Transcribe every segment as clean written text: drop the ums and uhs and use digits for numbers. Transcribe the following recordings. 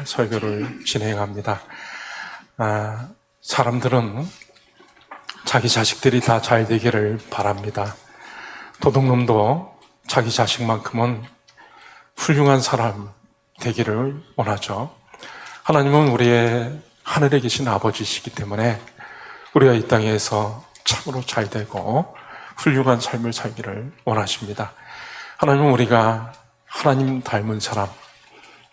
설교를 진행합니다. 사람들은 자기 자식들이 다 잘 되기를 바랍니다. 도둑놈도 자기 자식만큼은 훌륭한 사람 되기를 원하죠. 하나님은 우리의 하늘에 계신 아버지시기 때문에 우리가 이 땅에서 참으로 잘 되고 훌륭한 삶을 살기를 원하십니다. 하나님은 우리가 하나님 닮은 사람,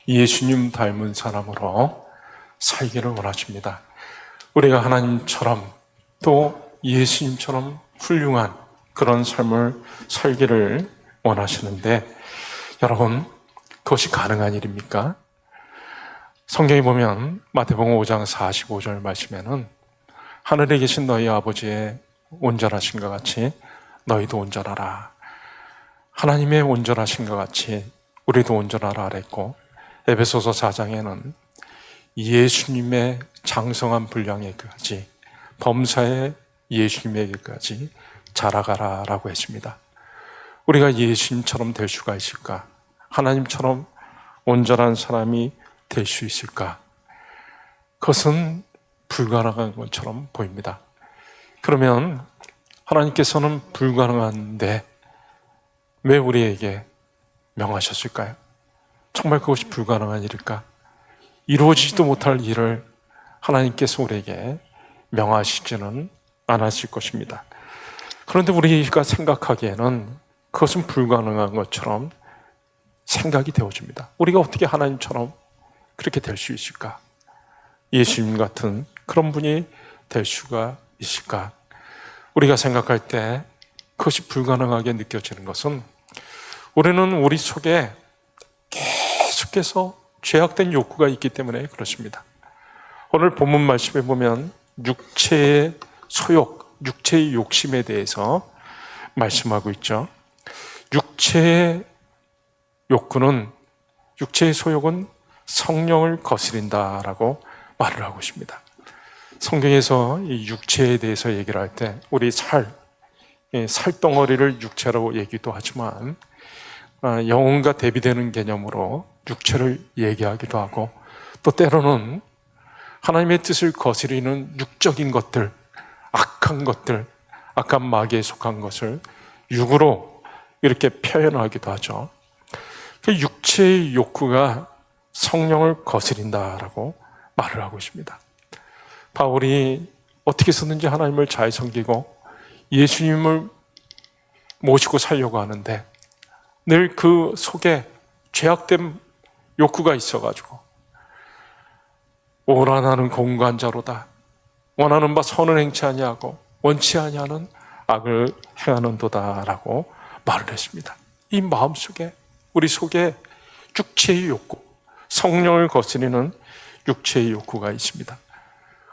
예수님 닮은 사람으로 살기를 원하십니다. 우리가 하나님처럼 또 예수님처럼 훌륭한 그런 삶을 살기를 원하시는데, 여러분, 그것이 가능한 일입니까? 성경에 보면 마태복음 5장 45절 말씀에는 하늘에 계신 너희 아버지의 온전하신 것 같이 너희도 온전하라, 하나님의 온전하신 것 같이 우리도 온전하라 그랬고, 에베소서 4장에는 예수님의 장성한 분량에까지, 범사의 예수님에게까지 자라가라 라고 했습니다. 우리가 예수님처럼 될 수가 있을까? 하나님처럼 온전한 사람이 될 수 있을까? 그것은 불가능한 것처럼 보입니다. 그러면 하나님께서는 불가능한데 왜 우리에게 명하셨을까요? 정말 그것이 불가능한 일일까? 이루어지지도 못할 일을 하나님께서 우리에게 명하시지는 않았을 것입니다. 그런데 우리가 생각하기에는 그것은 불가능한 것처럼 생각이 되어집니다. 우리가 어떻게 하나님처럼 그렇게 될 수 있을까? 예수님 같은 그런 분이 될 수가 있을까? 우리가 생각할 때 그것이 불가능하게 느껴지는 것은 우리는 우리 속에 계속해서 죄악된 욕구가 있기 때문에 그렇습니다. 오늘 본문 말씀에 보면 육체의 소욕, 육체의 욕심에 대해서 말씀하고 있죠. 육체의 욕구는, 육체의 소욕은 성령을 거스린다라고 말을 하고 있습니다. 성경에서 이 육체에 대해서 얘기를 할 때 우리 살덩어리를 육체라고 얘기도 하지만 영혼과 대비되는 개념으로 육체를 얘기하기도 하고, 또 때로는 하나님의 뜻을 거스리는 육적인 것들, 악한 것들, 악한 마귀에 속한 것을 육으로 이렇게 표현하기도 하죠. 그 육체의 욕구가 성령을 거스린다라고 말을 하고 있습니다. 바울이 어떻게 해서든지 하나님을 잘 섬기고 예수님을 모시고 살려고 하는데 늘 그 속에 죄악된 욕구가 있어가지고 오라나는 공관자로다, 원하는 바 선을 행치 아니하고 원치 아니하는 악을 행하는도다라고 말을 했습니다. 이 마음속에, 우리 속에 육체의 욕구, 성령을 거스리는 육체의 욕구가 있습니다.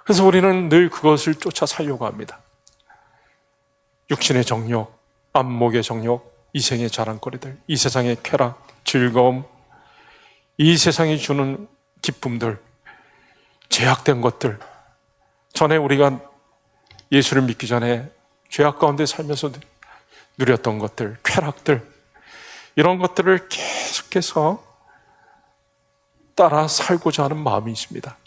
그래서 우리는 늘 그것을 쫓아 살려고 합니다. 육신의 정욕, 안목의 정욕, 이생의 자랑거리들, 이 세상의 쾌락, 즐거움, 이 세상이 주는 기쁨들, 죄악된 것들, 전에 우리가 예수를 믿기 전에 죄악 가운데 살면서 누렸던 것들, 쾌락들, 이런 것들을 계속해서 따라 살고자 하는 마음이 있습니다.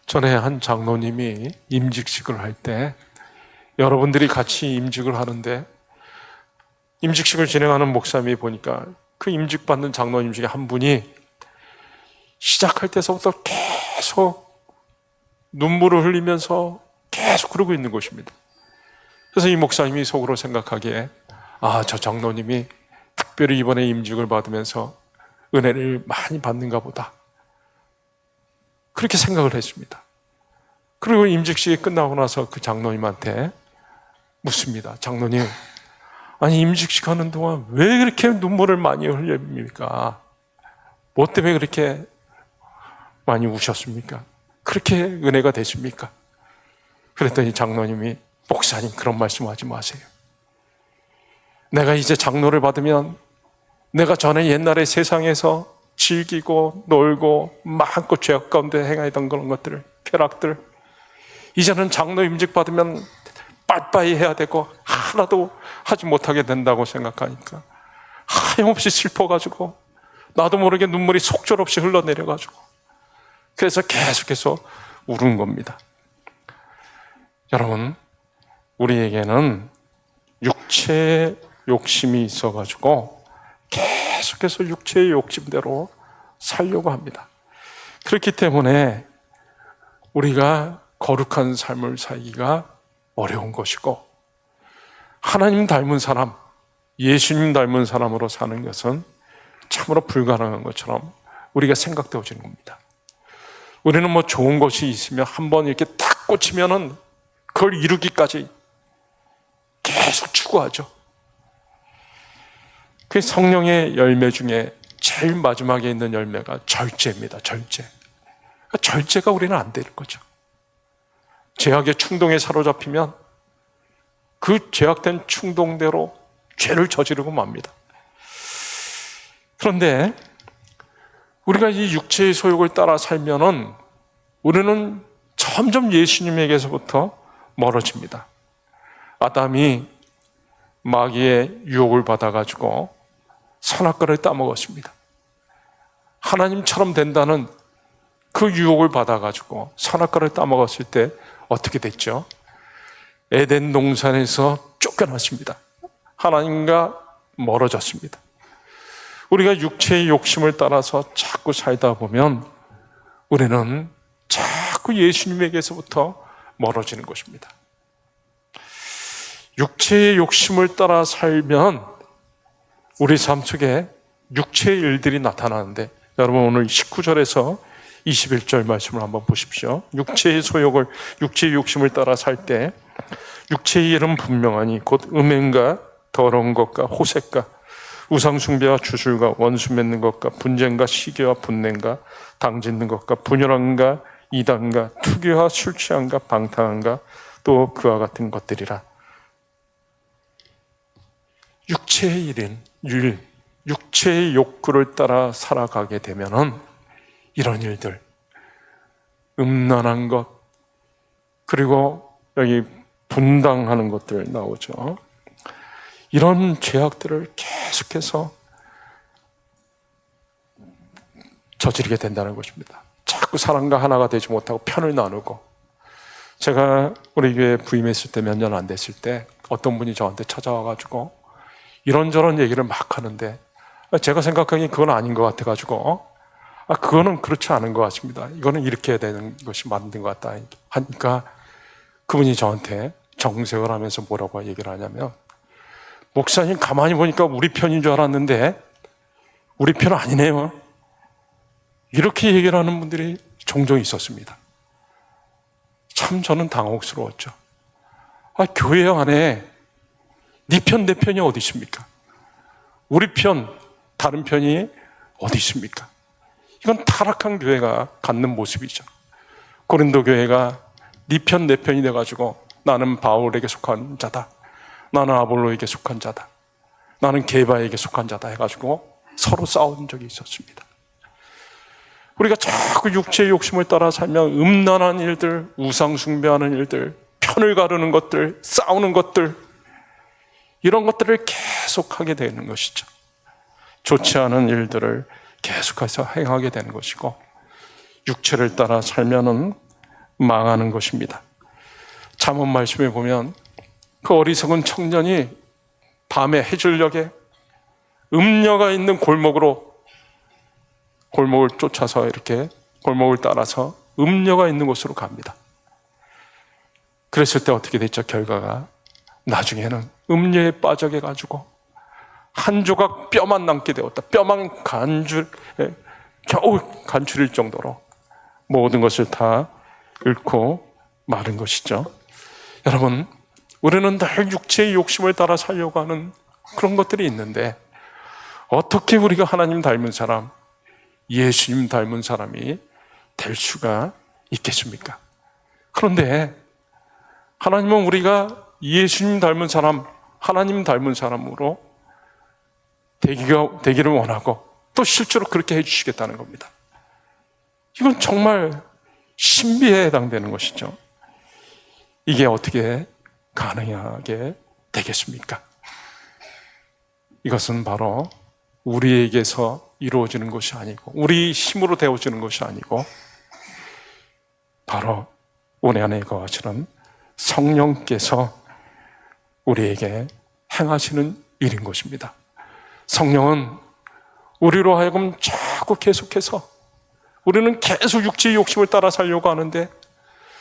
전에 한 장로님이 임직식을 할 때 여러분들이 같이 임직을 하는데 임직식을 진행하는 목사님이 보니까 그 임직 받는 장로님 중에 한 분이 시작할 때서부터 계속 눈물을 흘리면서 계속 그러고 있는 것입니다. 그래서 이 목사님이 속으로 생각하기에 저 장로님이 특별히 이번에 임직을 받으면서 은혜를 많이 받는가 보다, 그렇게 생각을 했습니다. 그리고 임직식이 끝나고 나서 그 장로님한테 묻습니다. 장로님, 아니 임직식 하는 동안 왜 그렇게 눈물을 많이 흘립니까? 뭐 때문에 그렇게 많이 우셨습니까? 그렇게 은혜가 되십니까? 그랬더니 장로님이, 목사님 그런 말씀하지 마세요. 내가 이제 장로를 받으면 내가 전에 옛날에 세상에서 즐기고 놀고 마음껏 죄악 가운데 행하던 그런 것들을, 쾌락들, 이제는 장로 임직 받으면 빠빠이 해야 되고 하나도 하지 못하게 된다고 생각하니까 하염없이 슬퍼가지고 나도 모르게 눈물이 속절없이 흘러내려가지고 그래서 계속해서 울은 겁니다. 여러분, 우리에게는 육체의 욕심이 있어가지고 계속해서 육체의 욕심대로 살려고 합니다. 그렇기 때문에 우리가 거룩한 삶을 살기가 어려운 것이고, 하나님 닮은 사람, 예수님 닮은 사람으로 사는 것은 참으로 불가능한 것처럼 우리가 생각되어지는 겁니다. 우리는 뭐 좋은 것이 있으면 한번 이렇게 딱 꽂히면은 그걸 이루기까지 계속 추구하죠. 그 성령의 열매 중에 제일 마지막에 있는 열매가 절제입니다. 절제. 절제가 우리는 안 되는 거죠. 죄악의 충동에 사로잡히면 그 죄악된 충동대로 죄를 저지르고 맙니다. 그런데 우리가 이 육체의 소욕을 따라 살면은 우리는 점점 예수님에게서부터 멀어집니다. 아담이 마귀의 유혹을 받아가지고 선악과를 따먹었습니다. 하나님처럼 된다는 그 유혹을 받아가지고 선악과를 따먹었을 때 어떻게 됐죠? 에덴 동산에서 쫓겨났습니다. 하나님과 멀어졌습니다. 우리가 육체의 욕심을 따라서 자꾸 살다 보면 우리는 자꾸 예수님에게서부터 멀어지는 것입니다. 육체의 욕심을 따라 살면 우리 삶 속에 육체의 일들이 나타나는데, 여러분 오늘 19절에서 21절 말씀을 한번 보십시오. 육체의 소욕을, 육체의 욕심을 따라 살 때 육체의 일은 분명하니 곧 음행과 더러운 것과 호색과 우상숭배와 주술과 원수 맺는 것과 분쟁과 시기와 분냄과 당짓는 것과 분열함과 이단과 투기와 술 취함과 방탕함과 또 그와 같은 것들이라. 육체의 일인 육체의 욕구를 따라 살아가게 되면은 이런 일들, 음란한 것, 그리고 여기 분당하는 것들 나오죠. 이런 죄악들을 계속해서 저지르게 된다는 것입니다. 자꾸 사람과 하나가 되지 못하고 편을 나누고, 제가 우리 교회 부임했을 때 몇 년 안 됐을 때 어떤 분이 저한테 찾아와가지고 이런저런 얘기를 막 하는데, 제가 생각하기엔 그건 아닌 것 같아가지고 그거는 그렇지 않은 것 같습니다. 이거는 이렇게 해야 되는 것이 맞는 것 같다 하니까 그분이 저한테 정색을 하면서 뭐라고 얘기를 하냐면, 목사님 가만히 보니까 우리 편인 줄 알았는데 우리 편 아니네요. 이렇게 얘기를 하는 분들이 종종 있었습니다. 참 저는 당혹스러웠죠. 교회 안에 네 편, 내 편이 어디 있습니까? 우리 편, 다른 편이 어디 있습니까? 이건 타락한 교회가 갖는 모습이죠. 고린도 교회가 네 편, 내 편이 돼가지고 나는 바울에게 속한 자다, 나는 아볼로에게 속한 자다, 나는 게바에게 속한 자다 해가지고 서로 싸운 적이 있었습니다. 우리가 자꾸 육체의 욕심을 따라 살면 음란한 일들, 우상 숭배하는 일들, 편을 가르는 것들, 싸우는 것들, 이런 것들을 계속하게 되는 것이죠. 좋지 않은 일들을 계속해서 행하게 되는 것이고, 육체를 따라 살면은 망하는 것입니다. 잠언 말씀에 보면 그 어리석은 청년이 밤에 해질녘에 음녀가 있는 골목을 쫓아서 이렇게 골목을 따라서 음녀가 있는 곳으로 갑니다. 그랬을 때 어떻게 됐죠? 결과가 나중에는 음녀에 빠져게 가지고 한 조각 뼈만 남게 되었다. 뼈만 겨우 간추릴 정도로 모든 것을 다 잃고 마른 것이죠. 여러분, 우리는 늘 육체의 욕심을 따라 살려고 하는 그런 것들이 있는데, 어떻게 우리가 하나님 닮은 사람, 예수님 닮은 사람이 될 수가 있겠습니까? 그런데 하나님은 우리가 예수님 닮은 사람, 하나님 닮은 사람으로 되기를 원하고 또 실제로 그렇게 해주시겠다는 겁니다. 이건 정말 신비에 해당되는 것이죠. 이게 어떻게 가능하게 되겠습니까? 이것은 바로 우리에게서 이루어지는 것이 아니고, 우리 힘으로 되어지는 것이 아니고, 바로 우리 안에 거하시는 성령께서 우리에게 행하시는 일인 것입니다. 성령은 우리로 하여금 자꾸 계속해서 우리는 계속 육체의 욕심을 따라 살려고 하는데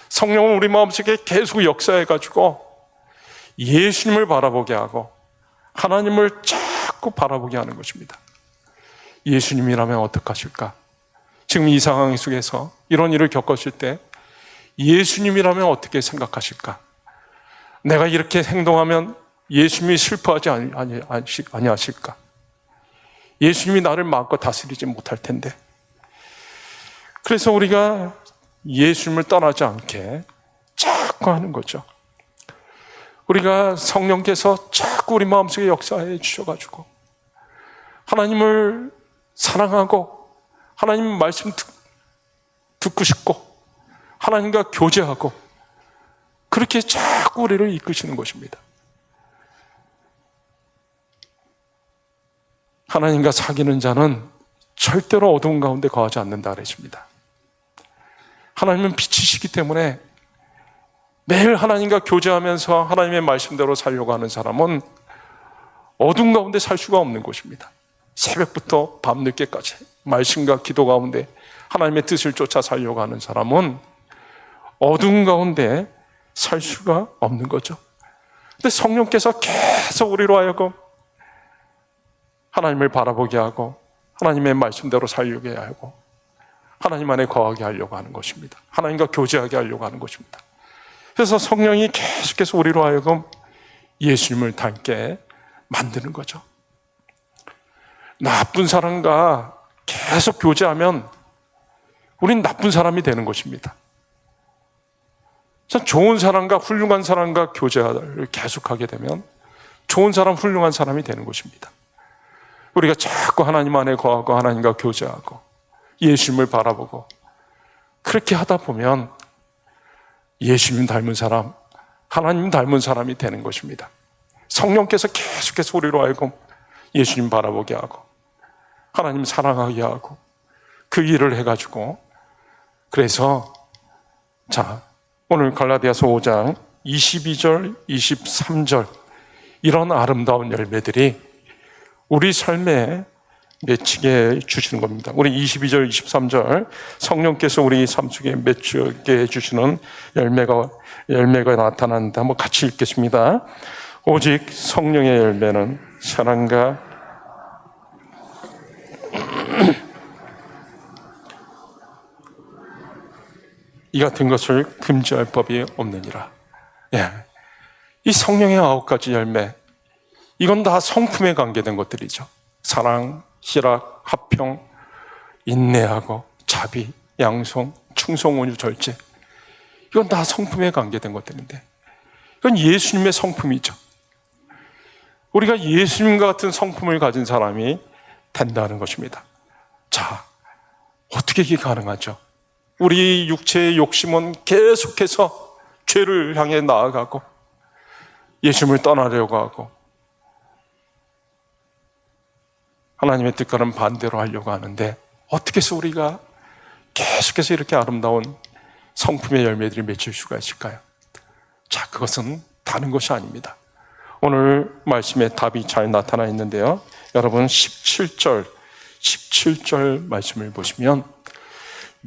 성령은 우리 마음속에 계속 역사해가지고 예수님을 바라보게 하고 하나님을 자꾸 바라보게 하는 것입니다. 예수님이라면 어떡하실까? 지금 이 상황 속에서 이런 일을 겪었을 때 예수님이라면 어떻게 생각하실까? 내가 이렇게 행동하면 예수님이 슬퍼하지 아니하실까? 예수님이 나를 마음껏 다스리지 못할 텐데. 그래서 우리가 예수님을 떠나지 않게 자꾸 하는 거죠. 우리가 성령께서 자꾸 우리 마음속에 역사해 주셔가지고 하나님을 사랑하고 하나님 말씀 듣고 싶고 하나님과 교제하고 그렇게 자꾸 우리를 이끄시는 것입니다. 하나님과 사귀는 자는 절대로 어두운 가운데 거하지 않는다 그랬습니다. 하나님은 빛이시기 때문에 매일 하나님과 교제하면서 하나님의 말씀대로 살려고 하는 사람은 어두운 가운데 살 수가 없는 것입니다. 새벽부터 밤늦게까지 말씀과 기도 가운데 하나님의 뜻을 쫓아 살려고 하는 사람은 어두운 가운데 살 수가 없는 거죠. 근데 성령께서 계속 우리로 하여금 하나님을 바라보게 하고 하나님의 말씀대로 살려게 하고 하나님 안에 거하게 하려고 하는 것입니다. 하나님과 교제하게 하려고 하는 것입니다. 그래서 성령이 계속해서 우리로 하여금 예수님을 닮게 만드는 거죠. 나쁜 사람과 계속 교제하면 우린 나쁜 사람이 되는 것입니다. 좋은 사람과 훌륭한 사람과 교제를 계속하게 되면 좋은 사람, 훌륭한 사람이 되는 것입니다. 우리가 자꾸 하나님 안에 거하고 하나님과 교제하고 예수님을 바라보고 그렇게 하다 보면 예수님 닮은 사람, 하나님 닮은 사람이 되는 것입니다. 성령께서 계속해서 우리로 하여금 예수님 바라보게 하고 하나님 사랑하게 하고 그 일을 해가지고 그래서 오늘 갈라디아서 5장 22절, 23절 이런 아름다운 열매들이 우리 삶에 맺히게 해주시는 겁니다. 우리 22절, 23절 성령께서 우리 삶 속에 맺히게 해주시는 열매가 나타나는데 한번 같이 읽겠습니다. 오직 성령의 열매는 사랑과 이 같은 것을 금지할 법이 없느니라. 이 성령의 9가지 열매, 이건 다 성품에 관계된 것들이죠. 사랑, 희락, 화평, 인내하고 자비, 양성, 충성, 온유, 절제. 이건 다 성품에 관계된 것들인데 이건 예수님의 성품이죠. 우리가 예수님과 같은 성품을 가진 사람이 된다는 것입니다. 어떻게 이게 가능하죠? 우리 육체의 욕심은 계속해서 죄를 향해 나아가고 예수님을 떠나려고 하고 하나님의 뜻과는 반대로 하려고 하는데 어떻게 해서 우리가 계속해서 이렇게 아름다운 성품의 열매들이 맺힐 수가 있을까요? 그것은 다른 것이 아닙니다. 오늘 말씀에 답이 잘 나타나 있는데요. 여러분 17절 말씀을 보시면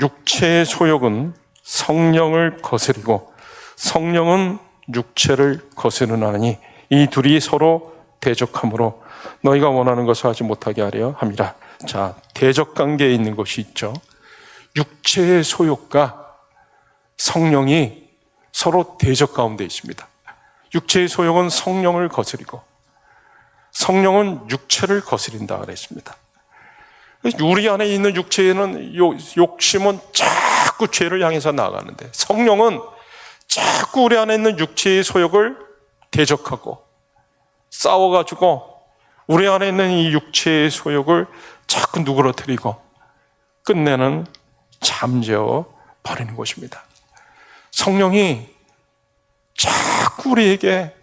육체의 소욕은 성령을 거스리고 성령은 육체를 거스르나니 이 둘이 서로 대적하므로 너희가 원하는 것을 하지 못하게 하려 함이라. 대적 관계에 있는 것이 있죠. 육체의 소욕과 성령이 서로 대적 가운데 있습니다. 육체의 소욕은 성령을 거스리고 성령은 육체를 거스린다 그랬습니다. 우리 안에 있는 육체에는 욕심은 자꾸 죄를 향해서 나아가는데 성령은 자꾸 우리 안에 있는 육체의 소욕을 대적하고 싸워가지고 우리 안에 있는 이 육체의 소욕을 자꾸 누그러뜨리고 끝내는 잠재워 버리는 것입니다. 성령이 자꾸 우리에게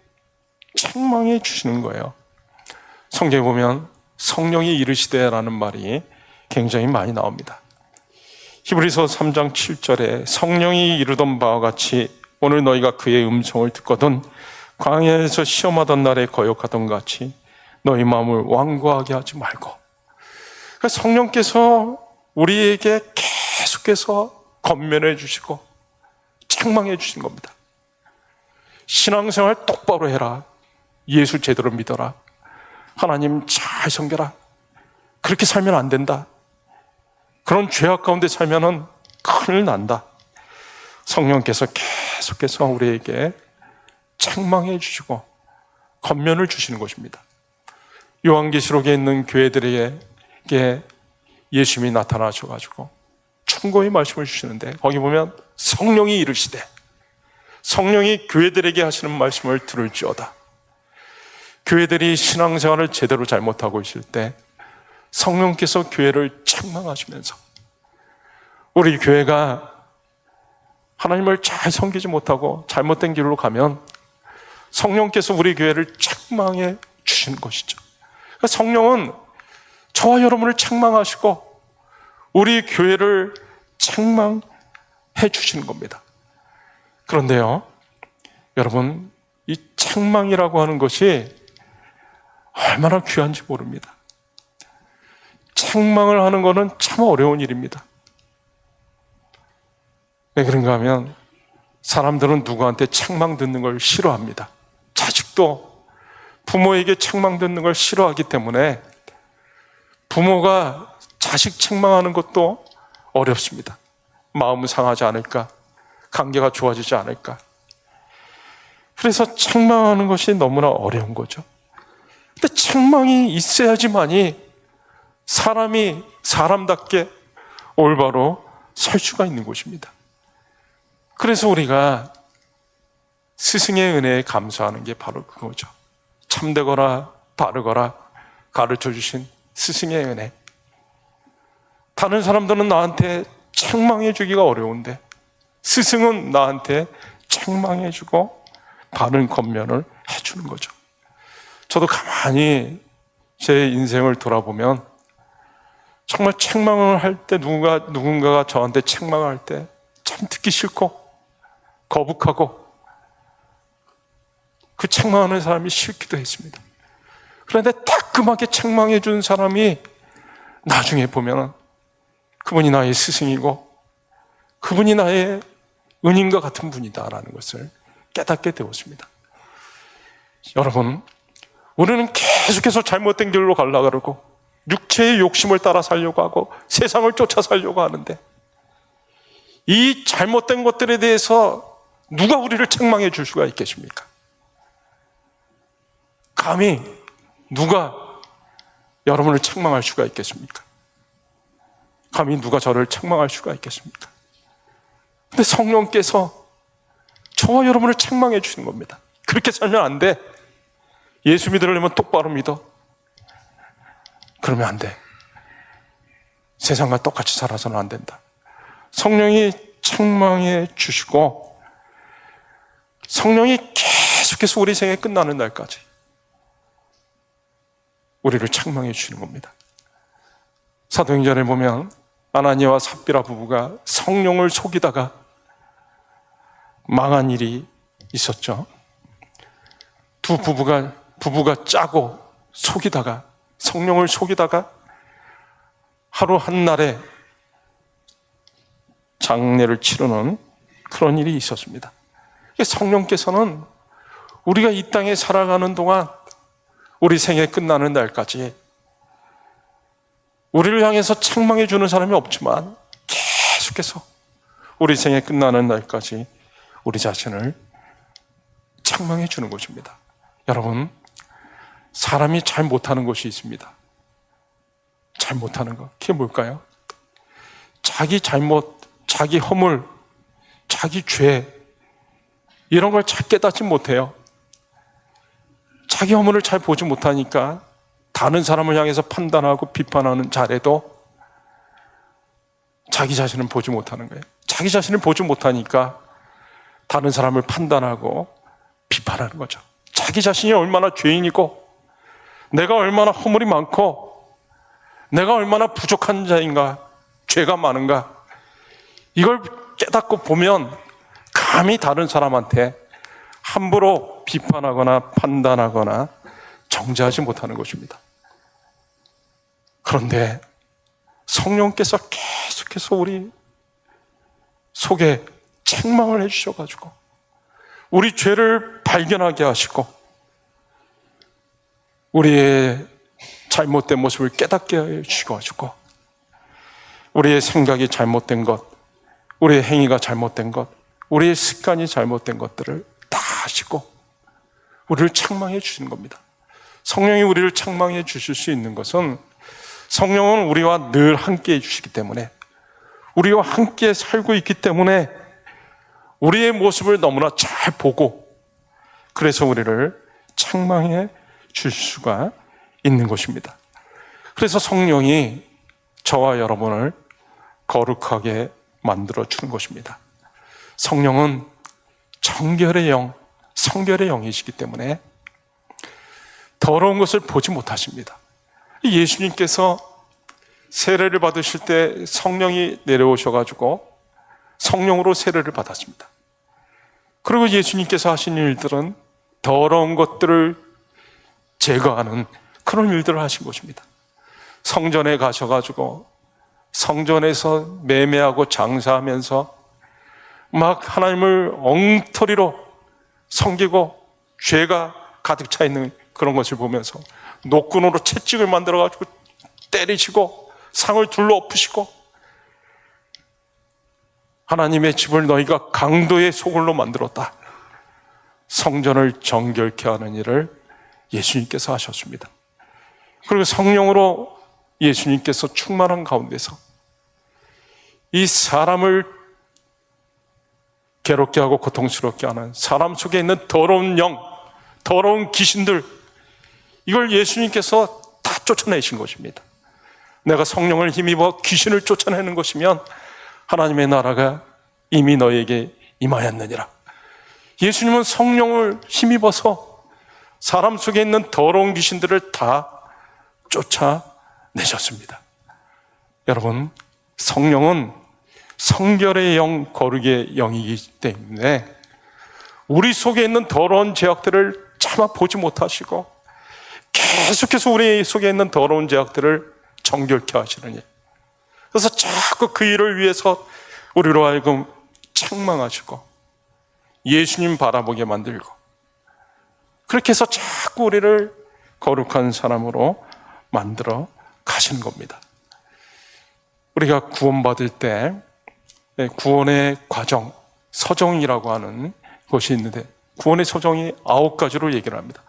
책망해 주시는 거예요. 성경에 보면 성령이 이르시되라는 말이 굉장히 많이 나옵니다. 히브리서 3장 7절에 성령이 이르던 바와 같이 오늘 너희가 그의 음성을 듣거든 광야에서 시험하던 날에 거역하던 같이 너희 마음을 완고하게 하지 말고. 그러니까 성령께서 우리에게 계속해서 권면해 주시고 책망해 주신 겁니다. 신앙생활 똑바로 해라. 예수 제대로 믿어라. 하나님 잘 섬겨라. 그렇게 살면 안 된다. 그런 죄악 가운데 살면은 큰일 난다. 성령께서 계속해서 우리에게 책망해 주시고 권면을 주시는 것입니다. 요한계시록에 있는 교회들에게 예수님이 나타나셔가지고 충고의 말씀을 주시는데 거기 보면 성령이 이르시되, 성령이 교회들에게 하시는 말씀을 들을지어다. 교회들이 신앙생활을 제대로 잘못하고 있을 때 성령께서 교회를 책망하시면서 우리 교회가 하나님을 잘 섬기지 못하고 잘못된 길로 가면 성령께서 우리 교회를 책망해 주시는 것이죠. 그러니까 성령은 저와 여러분을 책망하시고 우리 교회를 책망해 주시는 겁니다. 그런데요, 여러분, 이 책망이라고 하는 것이 얼마나 귀한지 모릅니다. 책망을 하는 것은 참 어려운 일입니다. 왜 그런가 하면 사람들은 누구한테 책망 듣는 걸 싫어합니다. 자식도 부모에게 책망 듣는 걸 싫어하기 때문에 부모가 자식 책망하는 것도 어렵습니다. 마음 상하지 않을까? 관계가 좋아지지 않을까? 그래서 책망하는 것이 너무나 어려운 거죠. 근데 책망이 있어야지만이 사람이 사람답게 올바로 설 수가 있는 것입니다. 그래서 우리가 스승의 은혜에 감사하는 게 바로 그거죠. 참되거나 바르거나 가르쳐 주신 스승의 은혜. 다른 사람들은 나한테 책망해 주기가 어려운데 스승은 나한테 책망해 주고 바른 권면을 해주는 거죠. 저도 가만히 제 인생을 돌아보면 정말 책망을 할 때 누군가가 저한테 책망할 때 참 듣기 싫고 거북하고 그 책망하는 사람이 싫기도 했습니다. 그런데 따끔하게 책망해 준 사람이 나중에 보면 그분이 나의 스승이고 그분이 나의 은인과 같은 분이다라는 것을 깨닫게 되었습니다. 여러분, 우리는 계속해서 잘못된 길로 가려고 그러고 육체의 욕심을 따라 살려고 하고 세상을 쫓아 살려고 하는데 이 잘못된 것들에 대해서 누가 우리를 책망해 줄 수가 있겠습니까? 감히 누가 여러분을 책망할 수가 있겠습니까? 감히 누가 저를 책망할 수가 있겠습니까? 근데 성령께서 저와 여러분을 책망해 주시는 겁니다. 그렇게 살면 안 돼. 예수 믿으려면 똑바로 믿어. 그러면 안 돼. 세상과 똑같이 살아서는 안 된다. 성령이 책망해 주시고 성령이 계속해서 우리 생에 끝나는 날까지 우리를 책망해 주시는 겁니다. 사도행전에 보면 아나니아와 삽비라 부부가 성령을 속이다가 망한 일이 있었죠. 두 부부가 짜고 속이다가 성령을 속이다가 하루 한날에 장례를 치르는 그런 일이 있었습니다. 성령께서는 우리가 이 땅에 살아가는 동안 우리 생애 끝나는 날까지 우리를 향해서 책망해 주는 사람이 없지만 계속해서 우리 생애 끝나는 날까지 우리 자신을 책망해 주는 것입니다. 여러분, 사람이 잘 못하는 것이 있습니다. 잘 못하는 것, 그게 뭘까요? 자기 잘못, 자기 허물, 자기 죄 이런 걸 잘 깨닫지 못해요. 자기 허물을 잘 보지 못하니까 다른 사람을 향해서 판단하고 비판하는 자리에도 자기 자신을 보지 못하는 거예요. 자기 자신을 보지 못하니까 다른 사람을 판단하고 비판하는 거죠. 자기 자신이 얼마나 죄인이고 내가 얼마나 허물이 많고 내가 얼마나 부족한 자인가, 죄가 많은가, 이걸 깨닫고 보면 감히 다른 사람한테 함부로 비판하거나 판단하거나 정죄하지 못하는 것입니다. 그런데 성령께서 계속해서 우리 속에 책망을 해주셔가지고 우리 죄를 발견하게 하시고 우리의 잘못된 모습을 깨닫게 해주셔가지고 우리의 생각이 잘못된 것, 우리의 행위가 잘못된 것, 우리의 습관이 잘못된 것들을 다 아시고 우리를 책망해 주시는 겁니다. 성령이 우리를 책망해 주실 수 있는 것은 성령은 우리와 늘 함께 해주시기 때문에, 우리와 함께 살고 있기 때문에 우리의 모습을 너무나 잘 보고 그래서 우리를 책망해 줄 수가 있는 것입니다. 그래서 성령이 저와 여러분을 거룩하게 만들어 주는 것입니다. 성령은 정결의 영, 성결의 영이시기 때문에 더러운 것을 보지 못하십니다. 예수님께서 세례를 받으실 때 성령이 내려오셔가지고 성령으로 세례를 받았습니다. 그리고 예수님께서 하신 일들은 더러운 것들을 제거하는 그런 일들을 하신 것입니다. 성전에 가셔가지고 성전에서 매매하고 장사하면서 막 하나님을 엉터리로 섬기고 죄가 가득 차 있는 그런 것을 보면서 노끈으로 채찍을 만들어가지고 때리시고 상을 둘러 엎으시고 하나님의 집을 너희가 강도의 소굴로 만들었다. 성전을 정결케 하는 일을 예수님께서 하셨습니다. 그리고 성령으로 예수님께서 충만한 가운데서 이 사람을 괴롭게 하고 고통스럽게 하는 사람 속에 있는 더러운 영, 더러운 귀신들, 이걸 예수님께서 다 쫓아내신 것입니다. 내가 성령을 힘입어 귀신을 쫓아내는 것이면 하나님의 나라가 이미 너에게 임하였느니라. 예수님은 성령을 힘입어서 사람 속에 있는 더러운 귀신들을 다 쫓아내셨습니다. 여러분, 성령은 성결의 영, 거룩의 영이기 때문에 우리 속에 있는 더러운 죄악들을 차마 보지 못하시고 계속해서 우리 속에 있는 더러운 죄악들을 정결케 하시는 일. 그래서 자꾸 그 일을 위해서 우리로 하여금 책망하시고 예수님 바라보게 만들고 그렇게 해서 자꾸 우리를 거룩한 사람으로 만들어 가시는 겁니다. 우리가 구원받을 때 구원의 과정, 서정이라고 하는 것이 있는데 구원의 서정이 9가지로 얘기를 합니다.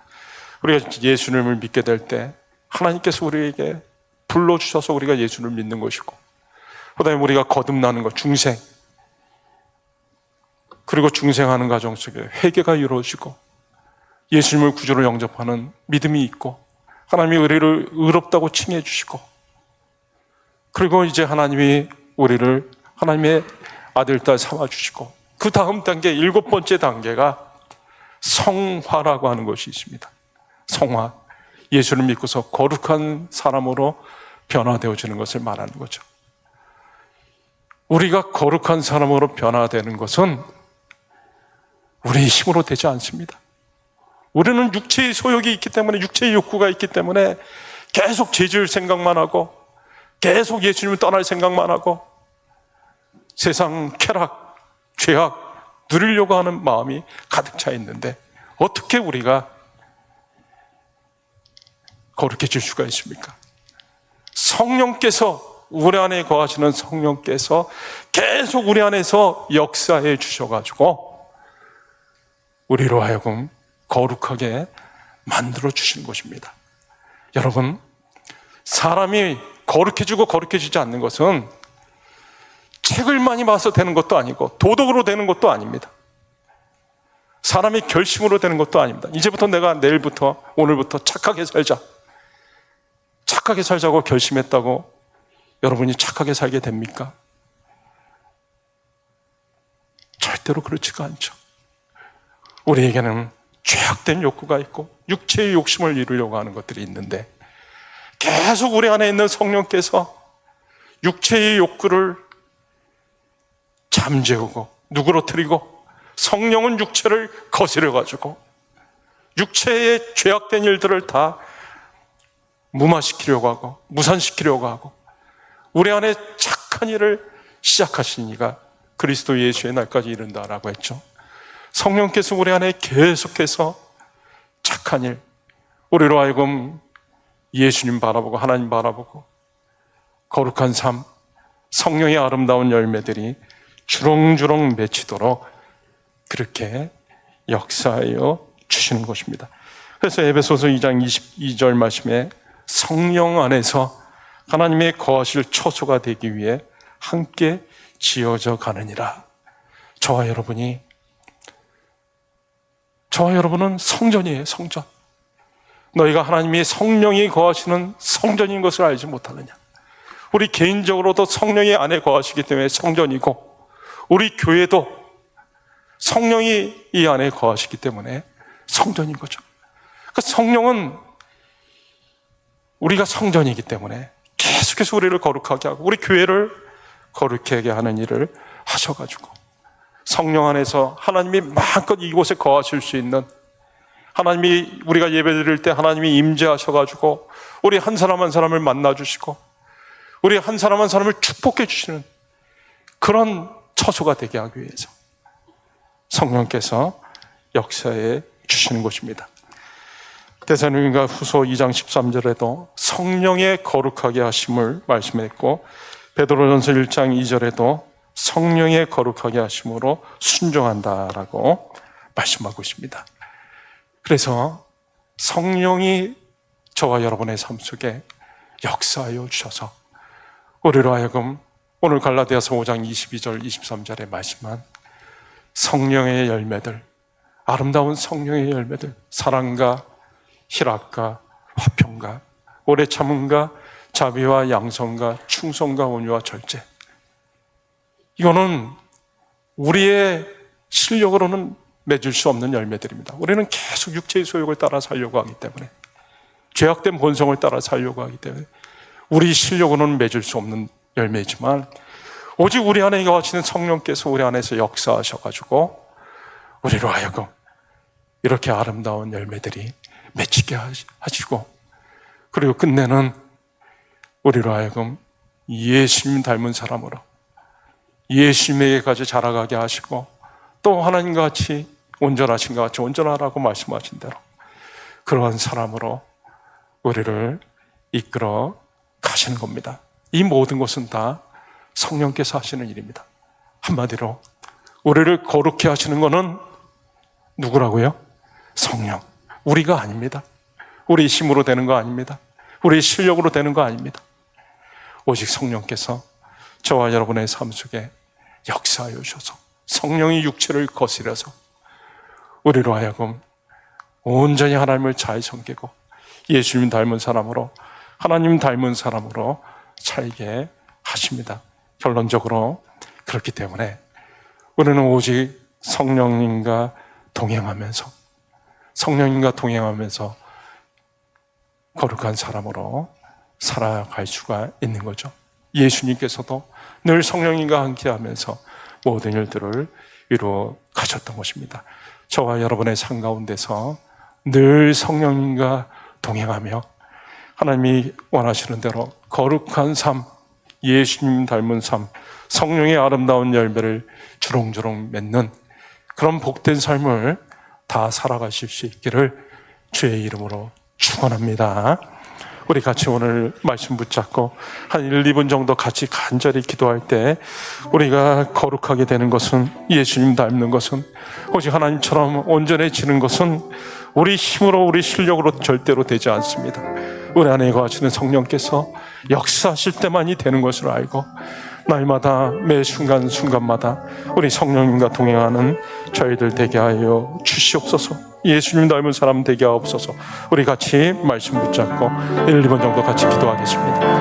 우리가 예수님을 믿게 될 때 하나님께서 우리에게 불러주셔서 우리가 예수를 믿는 것이고, 그 다음에 우리가 거듭나는 것, 중생, 그리고 중생하는 과정 속에 회개가 이루어지고 예수님을 구주로 영접하는 믿음이 있고 하나님이 우리를 의롭다고 칭해 주시고, 그리고 이제 하나님이 우리를 하나님의 아들, 딸 삼아 주시고, 그 다음 단계, 7번째 단계가 성화라고 하는 것이 있습니다. 성화, 예수를 믿고서 거룩한 사람으로 변화되어지는 것을 말하는 거죠. 우리가 거룩한 사람으로 변화되는 것은 우리의 힘으로 되지 않습니다. 우리는 육체의 소욕이 있기 때문에, 육체의 욕구가 있기 때문에 계속 죄 지을 생각만 하고 계속 예수님을 떠날 생각만 하고 세상 쾌락, 죄악 누리려고 하는 마음이 가득 차 있는데 어떻게 우리가 거룩해질 수가 있습니까? 성령께서, 우리 안에 거하시는 성령께서 계속 우리 안에서 역사해 주셔가지고 우리로 하여금 거룩하게 만들어 주시는 것입니다. 여러분, 사람이 거룩해지고 거룩해지지 않는 것은 책을 많이 봐서 되는 것도 아니고 도덕으로 되는 것도 아닙니다. 사람의 결심으로 되는 것도 아닙니다. 이제부터 내가 내일부터, 오늘부터 착하게 살자, 착하게 살자고 결심했다고 여러분이 착하게 살게 됩니까? 절대로 그렇지가 않죠. 우리에게는 죄악된 욕구가 있고 육체의 욕심을 이루려고 하는 것들이 있는데 계속 우리 안에 있는 성령께서 육체의 욕구를 잠재우고 누그러뜨리고, 성령은 육체를 거스려가지고 육체의 죄악된 일들을 다 무마시키려고 하고 무산시키려고 하고, 우리 안에 착한 일을 시작하신 이가 그리스도 예수의 날까지 이른다라고 했죠. 성령께서 우리 안에 계속해서 착한 일, 우리로 하여금 예수님 바라보고 하나님 바라보고 거룩한 삶, 성령의 아름다운 열매들이 주렁주렁 맺히도록 그렇게 역사하여 주시는 것입니다. 그래서 에베소서 2장 22절 말씀에 성령 안에서 하나님의 거하실 처소가 되기 위해 함께 지어져 가느니라. 저와 여러분은 성전이에요. 성전. 너희가 하나님의 성령이 거하시는 성전인 것을 알지 못하느냐. 우리 개인적으로도 성령이 안에 거하시기 때문에 성전이고, 우리 교회도 성령이 이 안에 거하시기 때문에 성전인 거죠. 그러니까 성령은 우리가 성전이기 때문에 계속해서 우리를 거룩하게 하고 우리 교회를 거룩하게 하는 일을 하셔가지고, 성령 안에서 하나님이 마음껏 이곳에 거하실 수 있는, 하나님이 우리가 예배드릴 때 하나님이 임재하셔가지고 우리 한 사람 한 사람을 만나주시고 우리 한 사람 한 사람을 축복해 주시는 그런 처소가 되게 하기 위해서 성령께서 역사해 주시는 것입니다. 데살로니가 후서 2장 13절에도 성령의 거룩하게 하심을 말씀했고, 베드로전서 1장 2절에도 성령의 거룩하게 하심으로 순종한다라고 말씀하고 있습니다. 그래서 성령이 저와 여러분의 삶 속에 역사하여 주셔서 우리로 하여금 오늘 갈라디아서 5장 22절 23절에 말씀한 성령의 열매들, 아름다운 성령의 열매들, 사랑과 희락과 화평과 오래 참음과 자비와 양선과 충성과 온유와 절제, 이거는 우리의 실력으로는 맺을 수 없는 열매들입니다. 우리는 계속 육체의 소욕을 따라 살려고 하기 때문에, 죄악된 본성을 따라 살려고 하기 때문에 우리 실력으로는 맺을 수 없는 열매이지만, 오직 우리 안에 거하시는 성령께서 우리 안에서 역사하셔가지고 우리로 하여금 이렇게 아름다운 열매들이 맺히게 하시고, 그리고 끝내는 우리로 하여금 예수님 닮은 사람으로 예수님에게까지 자라가게 하시고, 또 하나님과 같이 온전하신 것 같이 온전하라고 말씀하신 대로 그러한 사람으로 우리를 이끌어 가시는 겁니다. 이 모든 것은 다 성령께서 하시는 일입니다. 한마디로 우리를 거룩히 하시는 것은 누구라고요? 성령. 우리가 아닙니다. 우리 힘으로 되는 거 아닙니다. 우리 실력으로 되는 거 아닙니다. 오직 성령께서 저와 여러분의 삶 속에 역사하여 주셔서 성령이 육체를 거스려서 우리로 하여금 온전히 하나님을 잘 섬기고 예수님 닮은 사람으로, 하나님 닮은 사람으로 살게 하십니다. 결론적으로 그렇기 때문에 우리는 오직 성령님과 동행하면서 거룩한 사람으로 살아갈 수가 있는 거죠. 예수님께서도 늘 성령님과 함께하면서 모든 일들을 이루어 가셨던 것입니다. 저와 여러분의 삶 가운데서 늘 성령님과 동행하며 하나님이 원하시는 대로 거룩한 삶, 예수님 닮은 삶, 성령의 아름다운 열매를 주렁주렁 맺는 그런 복된 삶을 다 살아가실 수 있기를 주의 이름으로 축원합니다. 우리 같이 오늘 말씀 붙잡고 한 1, 2분 정도 같이 간절히 기도할 때, 우리가 거룩하게 되는 것은, 예수님 닮는 것은, 오직 하나님처럼 온전해지는 것은 우리 힘으로 우리 실력으로 절대로 되지 않습니다. 우리 안에 거하시는 성령께서 역사하실 때만이 되는 것을 알고 날마다 매 순간순간마다 우리 성령님과 동행하는 저희들 되게 하여 주시옵소서. 예수님 닮은 사람 되게 하옵소서. 우리 같이 말씀 붙잡고 1, 2분 정도 같이 기도하겠습니다.